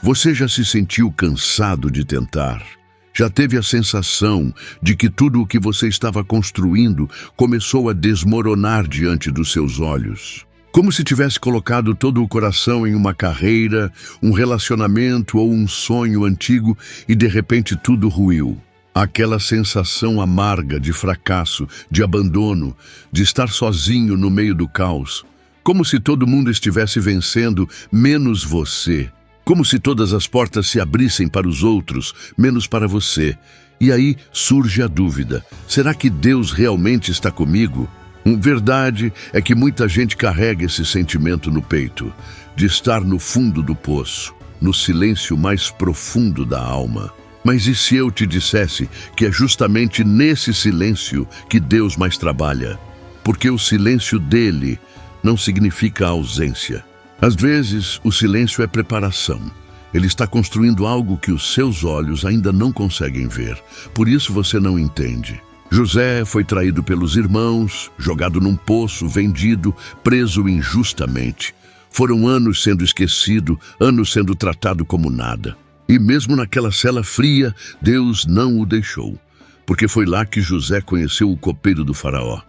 Você já se sentiu cansado de tentar? Já teve a sensação de que tudo o que você estava construindo começou a desmoronar diante dos seus olhos? Como se tivesse colocado todo o coração em uma carreira, um relacionamento ou um sonho antigo e de repente tudo ruiu. Aquela sensação amarga de fracasso, de abandono, de estar sozinho no meio do caos. Como se todo mundo estivesse vencendo, menos você. Como se todas as portas se abrissem para os outros, menos para você. E aí surge a dúvida: será que Deus realmente está comigo? Verdade é que muita gente carrega esse sentimento no peito, de estar no fundo do poço, no silêncio mais profundo da alma. Mas e se eu te dissesse que é justamente nesse silêncio que Deus mais trabalha? Porque o silêncio dele não significa ausência. Às vezes, o silêncio é preparação. Ele está construindo algo que os seus olhos ainda não conseguem ver. Por isso você não entende. José foi traído pelos irmãos, jogado num poço, vendido, preso injustamente. Foram anos sendo esquecido, anos sendo tratado como nada. E mesmo naquela cela fria, Deus não o deixou. Porque foi lá que José conheceu o copeiro do faraó.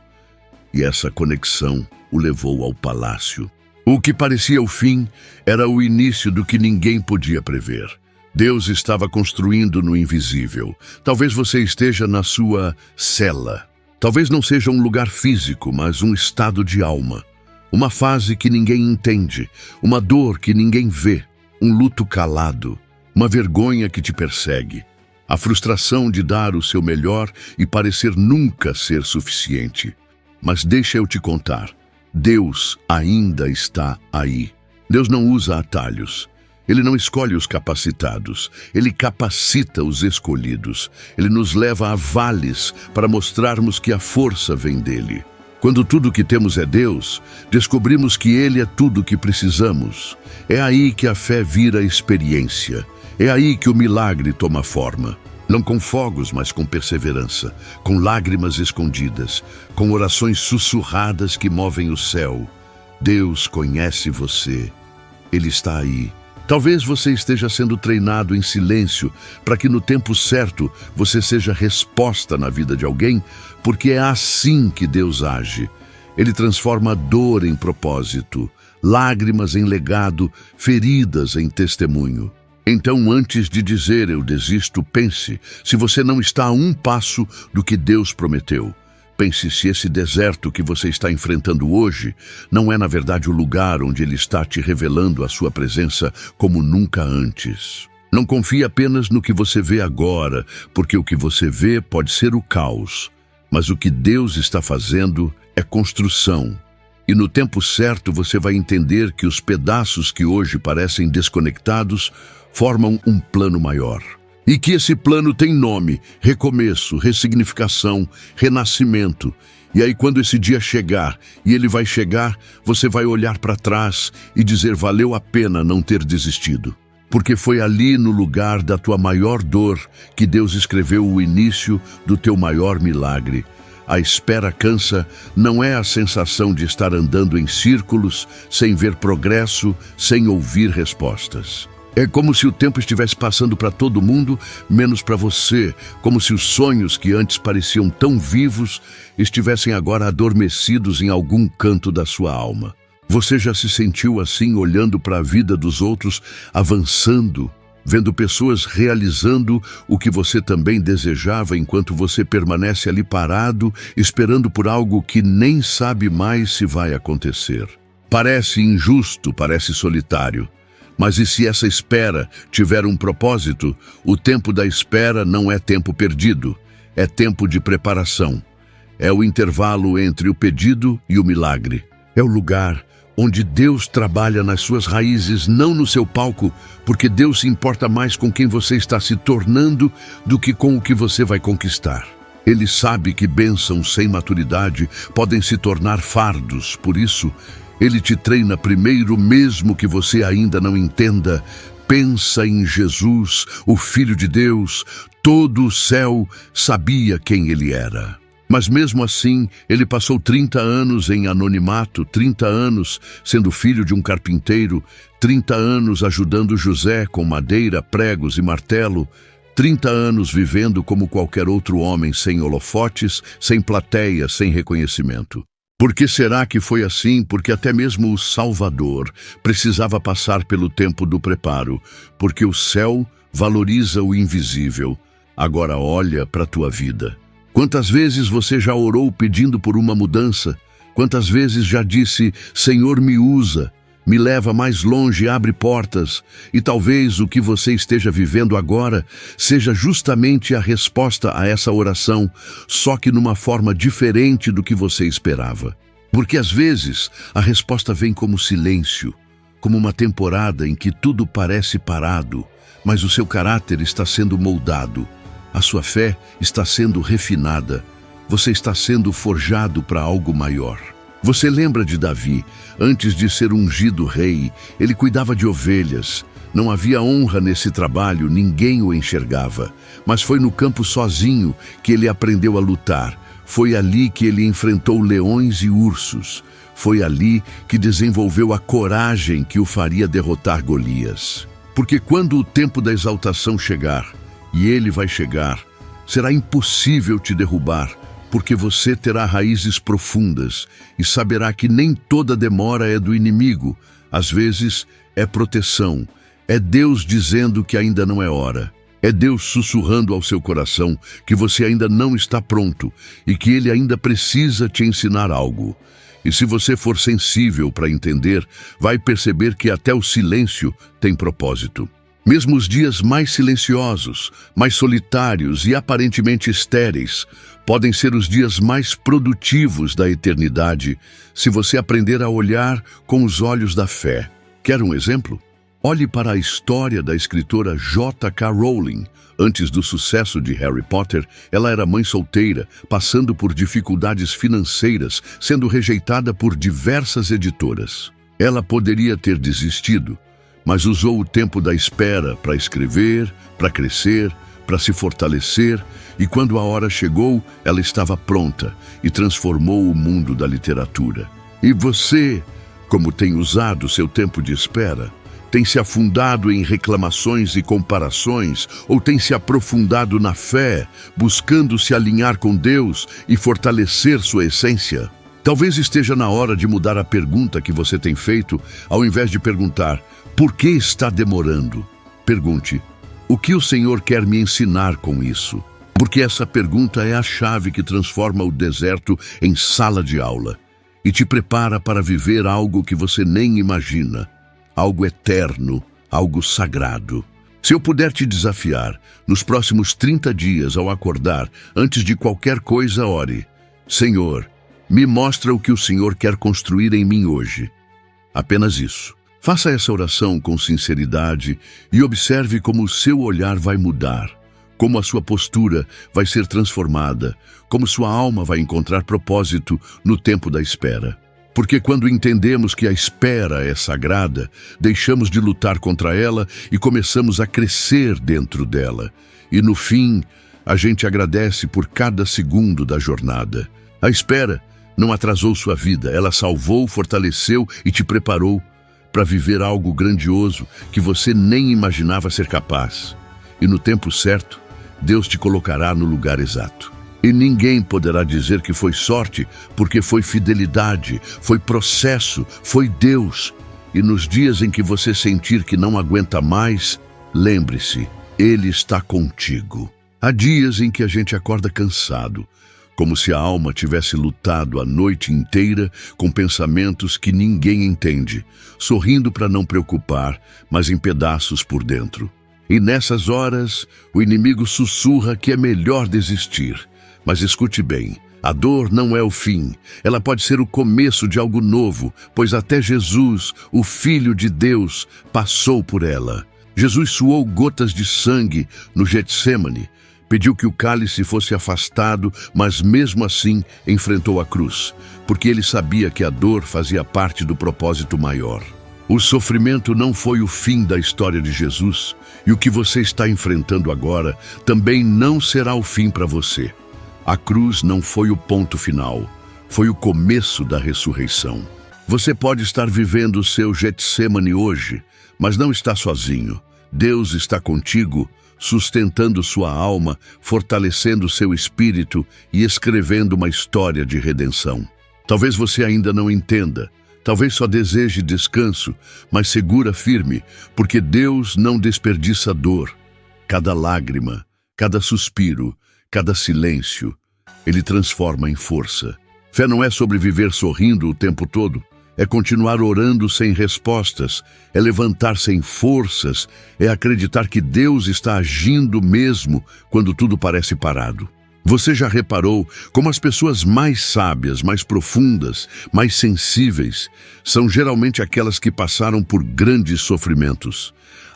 E essa conexão o levou ao palácio. O que parecia o fim era o início do que ninguém podia prever. Deus estava construindo no invisível. Talvez você esteja na sua cela. Talvez não seja um lugar físico, mas um estado de alma. Uma fase que ninguém entende, uma dor que ninguém vê, um luto calado, uma vergonha que te persegue. A frustração de dar o seu melhor e parecer nunca ser suficiente. Mas deixa eu te contar. Deus ainda está aí. Deus não usa atalhos. Ele não escolhe os capacitados. Ele capacita os escolhidos. Ele nos leva a vales para mostrarmos que a força vem dele. Quando tudo o que temos é Deus, descobrimos que Ele é tudo o que precisamos. É aí que a fé vira experiência. É aí que o milagre toma forma. Não com fogos, mas com perseverança, com lágrimas escondidas, com orações sussurradas que movem o céu. Deus conhece você. Ele está aí. Talvez você esteja sendo treinado em silêncio para que no tempo certo você seja resposta na vida de alguém, porque é assim que Deus age. Ele transforma dor em propósito, lágrimas em legado, feridas em testemunho. Então, antes de dizer eu desisto, pense se você não está a um passo do que Deus prometeu. Pense se esse deserto que você está enfrentando hoje não é, na verdade, o lugar onde Ele está te revelando a sua presença como nunca antes. Não confie apenas no que você vê agora, porque o que você vê pode ser o caos. Mas o que Deus está fazendo é construção. E no tempo certo você vai entender que os pedaços que hoje parecem desconectados formam um plano maior. E que esse plano tem nome: recomeço, ressignificação, renascimento. E aí quando esse dia chegar, e ele vai chegar, você vai olhar para trás e dizer: valeu a pena não ter desistido. Porque foi ali no lugar da tua maior dor que Deus escreveu o início do teu maior milagre. A espera cansa não é a sensação de estar andando em círculos, sem ver progresso, sem ouvir respostas. É como se o tempo estivesse passando para todo mundo, menos para você, como se os sonhos que antes pareciam tão vivos estivessem agora adormecidos em algum canto da sua alma. Você já se sentiu assim olhando para a vida dos outros, avançando, vendo pessoas realizando o que você também desejava enquanto você permanece ali parado, esperando por algo que nem sabe mais se vai acontecer? Parece injusto, parece solitário. Mas e se essa espera tiver um propósito? O tempo da espera não é tempo perdido, é tempo de preparação. É o intervalo entre o pedido e o milagre. É o lugar onde Deus trabalha nas suas raízes, não no seu palco, porque Deus se importa mais com quem você está se tornando do que com o que você vai conquistar. Ele sabe que bênçãos sem maturidade podem se tornar fardos, por isso, Ele te treina primeiro, mesmo que você ainda não entenda. Pensa em Jesus, o Filho de Deus. Todo o céu sabia quem Ele era. Mas mesmo assim, ele passou 30 anos em anonimato, 30 anos sendo filho de um carpinteiro, 30 anos ajudando José com madeira, pregos e martelo, 30 anos vivendo como qualquer outro homem, sem holofotes, sem plateia, sem reconhecimento. Por que será que foi assim? Porque até mesmo o Salvador precisava passar pelo tempo do preparo, porque o céu valoriza o invisível. Agora olha para a tua vida. Quantas vezes você já orou pedindo por uma mudança? Quantas vezes já disse, Senhor, me usa, me leva mais longe, abre portas? E talvez o que você esteja vivendo agora seja justamente a resposta a essa oração, só que numa forma diferente do que você esperava. Porque às vezes a resposta vem como silêncio, como uma temporada em que tudo parece parado, mas o seu caráter está sendo moldado. A sua fé está sendo refinada. Você está sendo forjado para algo maior. Você lembra de Davi? Antes de ser ungido rei, ele cuidava de ovelhas. Não havia honra nesse trabalho, ninguém o enxergava. Mas foi no campo sozinho que ele aprendeu a lutar. Foi ali que ele enfrentou leões e ursos. Foi ali que desenvolveu a coragem que o faria derrotar Golias. Porque quando o tempo da exaltação chegar, e ele vai chegar, será impossível te derrubar, porque você terá raízes profundas e saberá que nem toda demora é do inimigo. Às vezes é proteção, é Deus dizendo que ainda não é hora. É Deus sussurrando ao seu coração que você ainda não está pronto e que Ele ainda precisa te ensinar algo. E se você for sensível para entender, vai perceber que até o silêncio tem propósito. Mesmo os dias mais silenciosos, mais solitários e aparentemente estéreis, podem ser os dias mais produtivos da eternidade, se você aprender a olhar com os olhos da fé. Quer um exemplo? Olhe para a história da escritora J.K. Rowling. Antes do sucesso de Harry Potter, ela era mãe solteira, passando por dificuldades financeiras, sendo rejeitada por diversas editoras. Ela poderia ter desistido, mas usou o tempo da espera para escrever, para crescer, para se fortalecer, e quando a hora chegou, ela estava pronta e transformou o mundo da literatura. E você, como tem usado seu tempo de espera? Tem se afundado em reclamações e comparações, ou tem se aprofundado na fé, buscando se alinhar com Deus e fortalecer sua essência? Talvez esteja na hora de mudar a pergunta que você tem feito, ao invés de perguntar, por que está demorando? Pergunte, o que o Senhor quer me ensinar com isso? Porque essa pergunta é a chave que transforma o deserto em sala de aula e te prepara para viver algo que você nem imagina, algo eterno, algo sagrado. Se eu puder te desafiar, nos próximos 30 dias ao acordar, antes de qualquer coisa, ore, Senhor, me mostra o que o Senhor quer construir em mim hoje. Apenas isso. Faça essa oração com sinceridade e observe como o seu olhar vai mudar, como a sua postura vai ser transformada, como sua alma vai encontrar propósito no tempo da espera. Porque quando entendemos que a espera é sagrada, deixamos de lutar contra ela e começamos a crescer dentro dela. E no fim, a gente agradece por cada segundo da jornada. A espera não atrasou sua vida, ela salvou, fortaleceu e te preparou para viver algo grandioso que você nem imaginava ser capaz. E no tempo certo, Deus te colocará no lugar exato. E ninguém poderá dizer que foi sorte, porque foi fidelidade, foi processo, foi Deus. E nos dias em que você sentir que não aguenta mais, lembre-se, Ele está contigo. Há dias em que a gente acorda cansado, como se a alma tivesse lutado a noite inteira com pensamentos que ninguém entende, sorrindo para não preocupar, mas em pedaços por dentro. E nessas horas, o inimigo sussurra que é melhor desistir. Mas escute bem, a dor não é o fim, ela pode ser o começo de algo novo, pois até Jesus, o Filho de Deus, passou por ela. Jesus suou gotas de sangue no Getsêmani, pediu que o cálice fosse afastado, mas mesmo assim enfrentou a cruz, porque ele sabia que a dor fazia parte do propósito maior. O sofrimento não foi o fim da história de Jesus, e o que você está enfrentando agora também não será o fim para você. A cruz não foi o ponto final, foi o começo da ressurreição. Você pode estar vivendo o seu Getsêmani hoje, mas não está sozinho. Deus está contigo, sustentando sua alma, fortalecendo seu espírito e escrevendo uma história de redenção. Talvez você ainda não entenda, talvez só deseje descanso, mas segura firme, porque Deus não desperdiça dor. Cada lágrima, cada suspiro, cada silêncio, Ele transforma em força. Fé não é sobre viver sorrindo o tempo todo, é continuar orando sem respostas, é levantar sem forças, é acreditar que Deus está agindo mesmo quando tudo parece parado. Você já reparou como as pessoas mais sábias, mais profundas, mais sensíveis, são geralmente aquelas que passaram por grandes sofrimentos?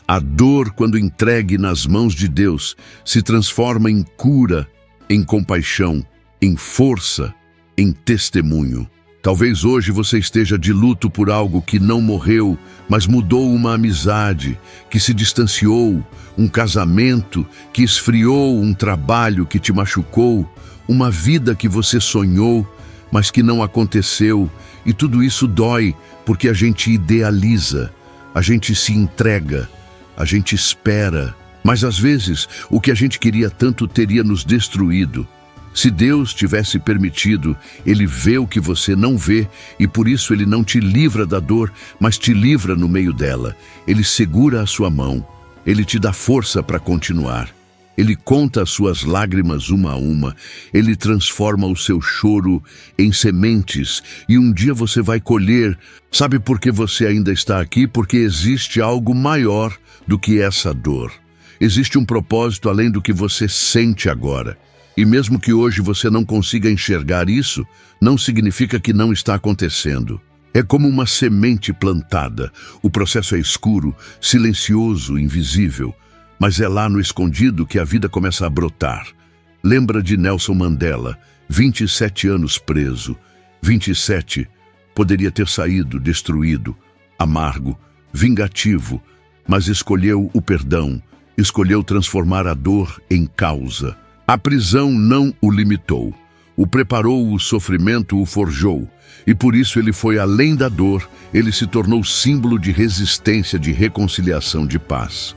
A dor, quando entregue nas mãos de Deus, se transforma em cura, em compaixão, em força, em testemunho. Talvez hoje você esteja de luto por algo que não morreu, mas mudou, uma amizade que se distanciou, um casamento que esfriou, um trabalho que te machucou, uma vida que você sonhou, mas que não aconteceu. E tudo isso dói porque a gente idealiza, a gente se entrega, a gente espera. Mas às vezes o que a gente queria tanto teria nos destruído. Se Deus tivesse permitido, Ele vê o que você não vê e por isso Ele não te livra da dor, mas te livra no meio dela. Ele segura a sua mão, Ele te dá força para continuar. Ele conta as suas lágrimas uma a uma, Ele transforma o seu choro em sementes e um dia você vai colher. Sabe por que você ainda está aqui? Porque existe algo maior do que essa dor. Existe um propósito além do que você sente agora. E mesmo que hoje você não consiga enxergar isso, não significa que não está acontecendo. É como uma semente plantada. O processo é escuro, silencioso, invisível. Mas é lá no escondido que a vida começa a brotar. Lembra de Nelson Mandela, 27 anos preso. 27, poderia ter saído destruído, amargo, vingativo, mas escolheu o perdão, escolheu transformar a dor em causa. A prisão não o limitou, o preparou, o sofrimento o forjou, e por isso ele foi além da dor, ele se tornou símbolo de resistência, de reconciliação, de paz.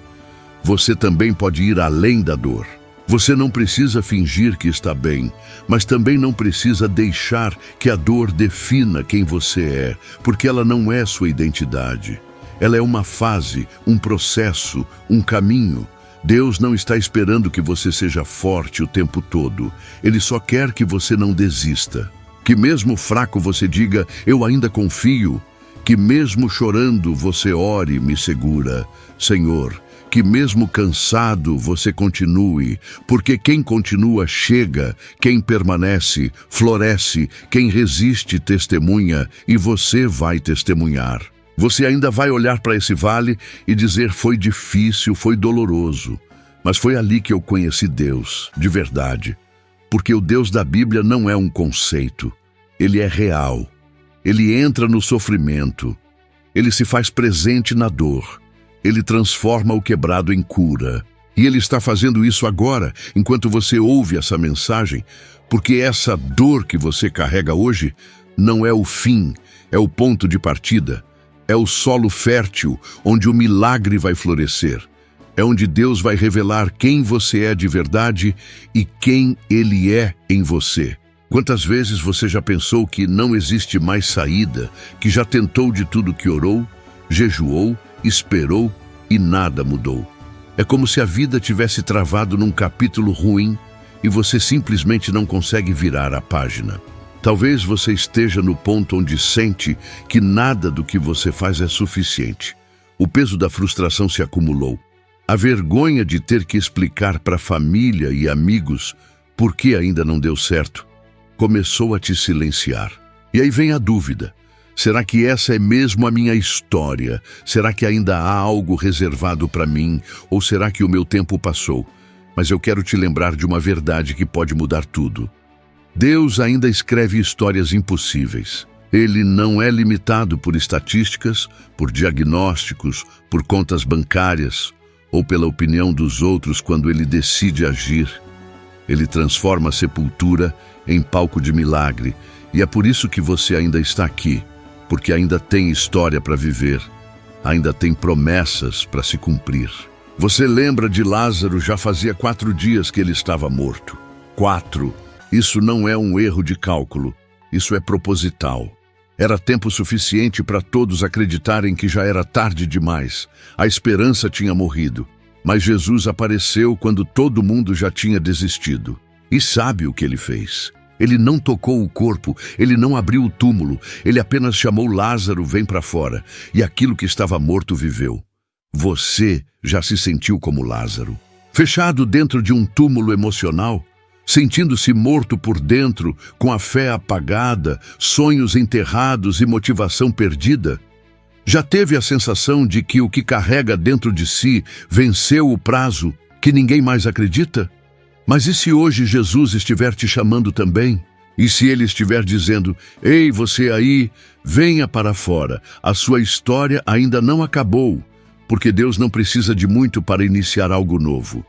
Você também pode ir além da dor. Você não precisa fingir que está bem, mas também não precisa deixar que a dor defina quem você é, porque ela não é sua identidade. Ela é uma fase, um processo, um caminho. Deus não está esperando que você seja forte o tempo todo. Ele só quer que você não desista. Que mesmo fraco você diga, eu ainda confio. Que mesmo chorando você ore e me segura. Senhor, que mesmo cansado você continue, porque quem continua chega, quem permanece, floresce, quem resiste testemunha, e você vai testemunhar. Você ainda vai olhar para esse vale e dizer, foi difícil, foi doloroso, mas foi ali que eu conheci Deus, de verdade. Porque o Deus da Bíblia não é um conceito, Ele é real. Ele entra no sofrimento, Ele se faz presente na dor, Ele transforma o quebrado em cura. E Ele está fazendo isso agora, enquanto você ouve essa mensagem, porque essa dor que você carrega hoje não é o fim, é o ponto de partida. É o solo fértil onde o milagre vai florescer. É onde Deus vai revelar quem você é de verdade e quem Ele é em você. Quantas vezes você já pensou que não existe mais saída, que já tentou de tudo que orou, jejuou, esperou e nada mudou? É como se a vida tivesse travado num capítulo ruim e você simplesmente não consegue virar a página. Talvez você esteja no ponto onde sente que nada do que você faz é suficiente. O peso da frustração se acumulou. A vergonha de ter que explicar para a família e amigos por que ainda não deu certo começou a te silenciar. E aí vem a dúvida. Será que essa é mesmo a minha história? Será que ainda há algo reservado para mim? Ou será que o meu tempo passou? Mas eu quero te lembrar de uma verdade que pode mudar tudo. Deus ainda escreve histórias impossíveis. Ele não é limitado por estatísticas, por diagnósticos, por contas bancárias ou pela opinião dos outros quando Ele decide agir. Ele transforma a sepultura em palco de milagre, e é por isso que você ainda está aqui, porque ainda tem história para viver, ainda tem promessas para se cumprir. Você lembra de Lázaro? Já fazia 4 dias que ele estava morto. 4. Isso não é um erro de cálculo, isso é proposital. Era tempo suficiente para todos acreditarem que já era tarde demais. A esperança tinha morrido. Mas Jesus apareceu quando todo mundo já tinha desistido. E sabe o que ele fez? Ele não tocou o corpo, ele não abriu o túmulo, ele apenas chamou Lázaro, vem para fora, e aquilo que estava morto viveu. Você já se sentiu como Lázaro, fechado dentro de um túmulo emocional, sentindo-se morto por dentro, com a fé apagada, sonhos enterrados e motivação perdida? Já teve a sensação de que o que carrega dentro de si venceu o prazo, que ninguém mais acredita? Mas e se hoje Jesus estiver te chamando também? E se ele estiver dizendo: ei, você aí, venha para fora, a sua história ainda não acabou, porque Deus não precisa de muito para iniciar algo novo.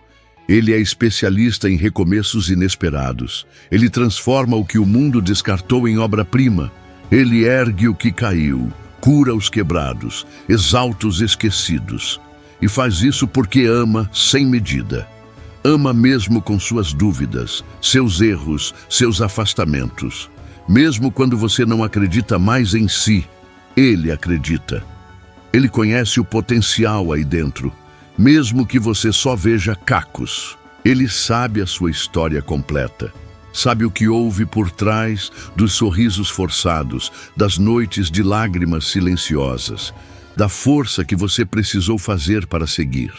Ele é especialista em recomeços inesperados. Ele transforma o que o mundo descartou em obra-prima. Ele ergue o que caiu, cura os quebrados, exalta os esquecidos. E faz isso porque ama sem medida. Ama mesmo com suas dúvidas, seus erros, seus afastamentos. Mesmo quando você não acredita mais em si, Ele acredita. Ele conhece o potencial aí dentro, mesmo que você só veja cacos. Ele sabe a sua história completa. Sabe o que houve por trás dos sorrisos forçados, das noites de lágrimas silenciosas, da força que você precisou fazer para seguir.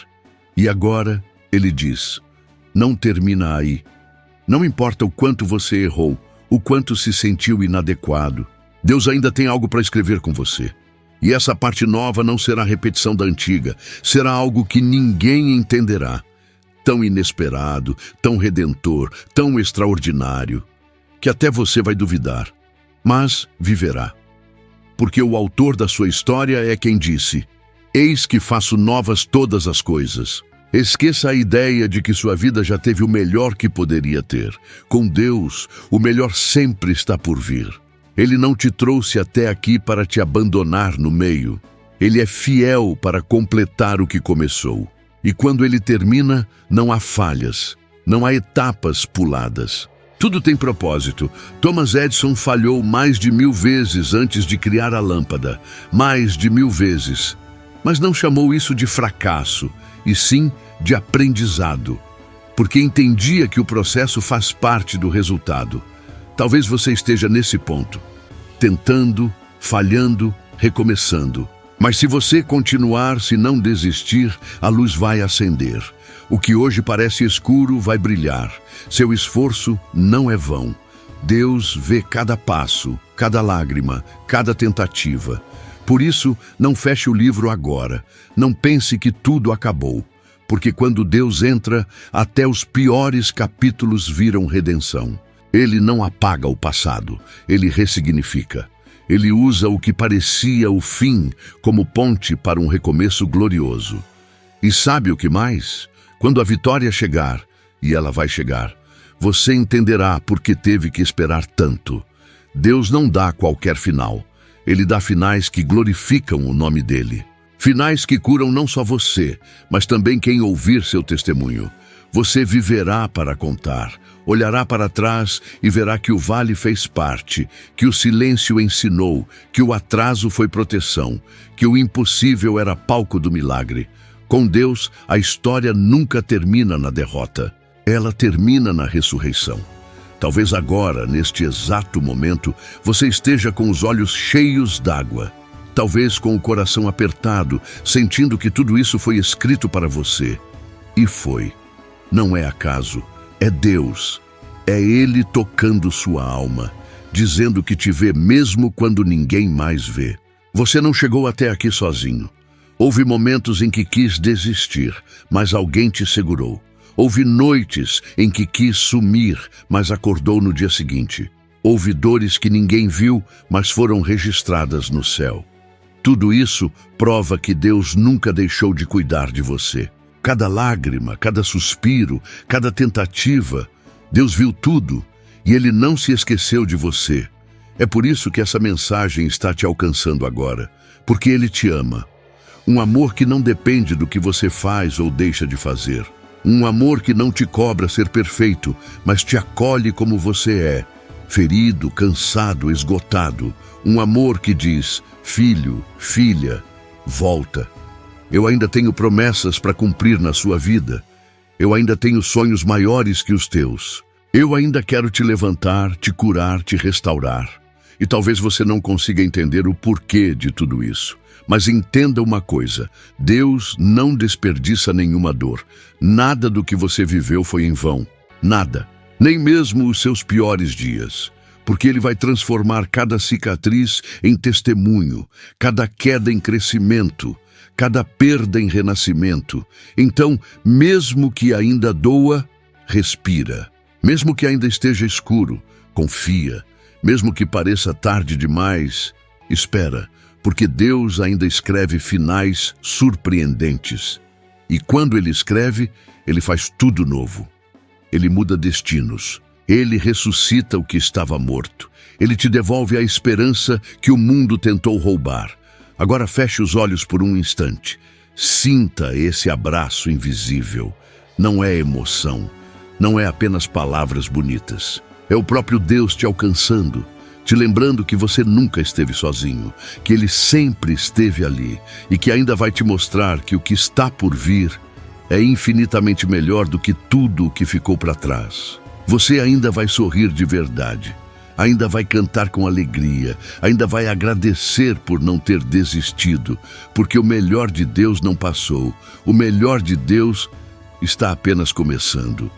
E agora, Ele diz: não termina aí. Não importa o quanto você errou, o quanto se sentiu inadequado. Deus ainda tem algo para escrever com você. E essa parte nova não será repetição da antiga, será algo que ninguém entenderá. Tão inesperado, tão redentor, tão extraordinário, que até você vai duvidar, mas viverá. Porque o autor da sua história é quem disse: eis que faço novas todas as coisas. Esqueça a ideia de que sua vida já teve o melhor que poderia ter. Com Deus, o melhor sempre está por vir. Ele não te trouxe até aqui para te abandonar no meio. Ele é fiel para completar o que começou. E quando ele termina, não há falhas, não há etapas puladas. Tudo tem propósito. Thomas Edison falhou mais de 1000 vezes antes de criar a lâmpada. Mais de 1000 vezes. Mas não chamou isso de fracasso, e sim de aprendizado, porque entendia que o processo faz parte do resultado. Talvez você esteja nesse ponto, tentando, falhando, recomeçando. Mas se você continuar, se não desistir, a luz vai acender. O que hoje parece escuro vai brilhar. Seu esforço não é vão. Deus vê cada passo, cada lágrima, cada tentativa. Por isso, não feche o livro agora. Não pense que tudo acabou. Porque quando Deus entra, até os piores capítulos viram redenção. Ele não apaga o passado, ele ressignifica. Ele usa o que parecia o fim como ponte para um recomeço glorioso. E sabe o que mais? Quando a vitória chegar, e ela vai chegar, você entenderá por que teve que esperar tanto. Deus não dá qualquer final. Ele dá finais que glorificam o nome dele. Finais que curam não só você, mas também quem ouvir seu testemunho. Você viverá para contar, olhará para trás e verá que o vale fez parte, que o silêncio ensinou, que o atraso foi proteção, que o impossível era palco do milagre. Com Deus, a história nunca termina na derrota. Ela termina na ressurreição. Talvez agora, neste exato momento, você esteja com os olhos cheios d'água. Talvez com o coração apertado, sentindo que tudo isso foi escrito para você. E foi. Não é acaso, é Deus. É Ele tocando sua alma, dizendo que te vê mesmo quando ninguém mais vê. Você não chegou até aqui sozinho. Houve momentos em que quis desistir, mas alguém te segurou. Houve noites em que quis sumir, mas acordou no dia seguinte. Houve dores que ninguém viu, mas foram registradas no céu. Tudo isso prova que Deus nunca deixou de cuidar de você. Cada lágrima, cada suspiro, cada tentativa, Deus viu tudo e Ele não se esqueceu de você. É por isso que essa mensagem está te alcançando agora, porque Ele te ama. Um amor que não depende do que você faz ou deixa de fazer. Um amor que não te cobra ser perfeito, mas te acolhe como você é, ferido, cansado, esgotado. Um amor que diz: filho, filha, volta. Eu ainda tenho promessas para cumprir na sua vida. Eu ainda tenho sonhos maiores que os teus. Eu ainda quero te levantar, te curar, te restaurar. E talvez você não consiga entender o porquê de tudo isso. Mas entenda uma coisa: Deus não desperdiça nenhuma dor. Nada do que você viveu foi em vão. Nada. Nem mesmo os seus piores dias. Porque Ele vai transformar cada cicatriz em testemunho, cada queda em crescimento, cada perda em renascimento. Então, mesmo que ainda doa, respira. Mesmo que ainda esteja escuro, confia. Mesmo que pareça tarde demais, espera, porque Deus ainda escreve finais surpreendentes. E quando Ele escreve, Ele faz tudo novo. Ele muda destinos. Ele ressuscita o que estava morto. Ele te devolve a esperança que o mundo tentou roubar. Agora feche os olhos por um instante. Sinta esse abraço invisível. Não é emoção. Não é apenas palavras bonitas. É o próprio Deus te alcançando, te lembrando que você nunca esteve sozinho, que Ele sempre esteve ali e que ainda vai te mostrar que o que está por vir é infinitamente melhor do que tudo o que ficou para trás. Você ainda vai sorrir de verdade, ainda vai cantar com alegria, ainda vai agradecer por não ter desistido, porque o melhor de Deus não passou, o melhor de Deus está apenas começando.